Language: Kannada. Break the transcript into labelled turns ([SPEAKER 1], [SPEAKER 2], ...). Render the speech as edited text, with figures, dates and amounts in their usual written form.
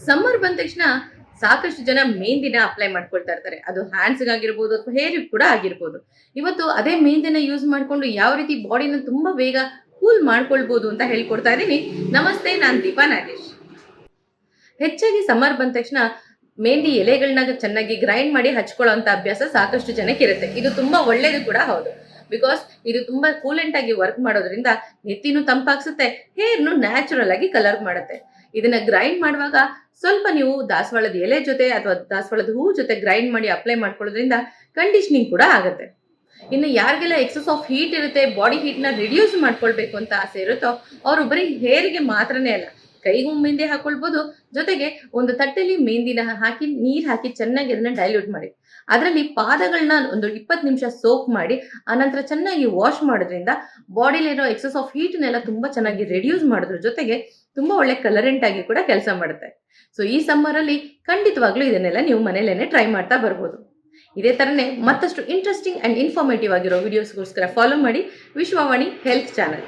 [SPEAKER 1] ಸಮ್ಮರ್ ಬಂದ ತಕ್ಷಣ ಸಾಕಷ್ಟು ಜನ ಮೆಹಂದಿನ ಅಪ್ಲೈ ಮಾಡ್ಕೊಳ್ತಾ ಇರ್ತಾರೆ. ಅದು ಹ್ಯಾಂಡ್ಸ್‌ಗಾಗಿರ್ಬೋದು ಅಥವಾ ಹೇರಿಗ್ ಕೂಡ ಆಗಿರ್ಬೋದು. ಇವತ್ತು ಅದೇ ಮೆಹಂದಿನ ಯೂಸ್ ಮಾಡ್ಕೊಂಡು ಯಾವ ರೀತಿ ಬಾಡಿನ ತುಂಬಾ ಬೇಗ ಕೂಲ್ ಮಾಡ್ಕೊಳ್ಬೋದು ಅಂತ ಹೇಳ್ಕೊಡ್ತಾ ಇದ್ದೀನಿ. ನಮಸ್ತೆ, ನಾನ್ ದೀಪಾ ನಾಗೇಶ್. ಹೆಚ್ಚಾಗಿ ಸಮ್ಮರ್ ಬಂದ ತಕ್ಷಣ ಮೆಹಂದಿ ಎಲೆಗಳನ್ನ ಚೆನ್ನಾಗಿ ಗ್ರೈಂಡ್ ಮಾಡಿ ಹಚ್ಕೊಳ್ಳೋಂಥ ಅಭ್ಯಾಸ ಸಾಕಷ್ಟು ಜನಕ್ಕಿರುತ್ತೆ. ಇದು ತುಂಬಾ ಒಳ್ಳೇದು ಕೂಡ ಹೌದು. ಬಿಕಾಸ್ ಇದು ತುಂಬಾ ಕೂಲೆಂಟ್ ಆಗಿ ವರ್ಕ್ ಮಾಡೋದ್ರಿಂದ ನೆತ್ತಿನೂ ತಂಪಾಗ್ಸುತ್ತೆ, ಹೇರ್‌ನು ನ್ಯಾಚುರಲ್ ಆಗಿ ಕಲರ್ ಮಾಡುತ್ತೆ. ಇದನ್ನ ಗ್ರೈಂಡ್ ಮಾಡುವಾಗ ಸ್ವಲ್ಪ ನೀವು ದಾಸವಾಳದ ಎಲೆ ಜೊತೆ ಅಥವಾ ದಾಸವಾಳದ ಹೂ ಜೊತೆ ಗ್ರೈಂಡ್ ಮಾಡಿ ಅಪ್ಲೈ ಮಾಡ್ಕೊಳ್ಳೋದ್ರಿಂದ ಕಂಡೀಷನಿಂಗ್ ಕೂಡ ಆಗುತ್ತೆ. ಇನ್ನು ಯಾರಿಗೆಲ್ಲ ಎಕ್ಸಸ್ ಆಫ್ ಹೀಟ್ ಇರುತ್ತೆ, ಬಾಡಿ ಹೀಟ್‌ನ ರಿಡ್ಯೂಸ್ ಮಾಡ್ಕೊಳ್ಬೇಕು ಅಂತ ಆಸೆ ಇರುತ್ತೋ ಅವರು ಬರೀ ಹೇರಿಗೆ ಮಾತ್ರನೇ ಅಲ್ಲ, ಕೈಗೂ ಮೆಹಂದಿ ಹಾಕೊಳ್ಬೋದು. ಜೊತೆಗೆ ಒಂದು ತಟ್ಟೆಲಿ ಮೆಹಂದಿನ ಹಾಕಿ ನೀರು ಹಾಕಿ ಚೆನ್ನಾಗಿ ಅದನ್ನ ಡೈಲ್ಯೂಟ್ ಮಾಡಿ ಅದರಲ್ಲಿ ಪಾದಗಳನ್ನ ಒಂದು 20 ನಿಮಿಷ ಸೋಕ್ ಮಾಡಿ ಆನಂತರ ಚೆನ್ನಾಗಿ ವಾಶ್ ಮಾಡೋದ್ರಿಂದ ಬಾಡಿಲಿರೋ ಎಕ್ಸಸ್ ಆಫ್ ಹೀಟ್ನೆಲ್ಲ ತುಂಬಾ ಚೆನ್ನಾಗಿ ರಿಡ್ಯೂಸ್ ಮಾಡೋದ್ರ ಜೊತೆಗೆ ತುಂಬಾ ಒಳ್ಳೆ ಕಲರೆಂಟ್ ಆಗಿ ಕೂಡ ಕೆಲಸ ಮಾಡುತ್ತೆ. ಸೊ ಈ ಸಮ್ಮರ್ ಅಲ್ಲಿ ಖಂಡಿತವಾಗ್ಲೂ ಇದನ್ನೆಲ್ಲ ನೀವು ಮನೇಲೇನೆ ಟ್ರೈ ಮಾಡ್ತಾ ಬರ್ಬೋದು. ಇದೇ ತರನೇ ಮತ್ತಷ್ಟು ಇಂಟ್ರೆಸ್ಟಿಂಗ್ ಅಂಡ್ ಇನ್ಫಾರ್ಮೇಟಿವ್ ಆಗಿರೋ ವಿಡಿಯೋಸ್ಗೋಸ್ಕರ ಫಾಲೋ ಮಾಡಿ ವಿಶ್ವವಾಣಿ ಹೆಲ್ತ್ ಚಾನಲ್.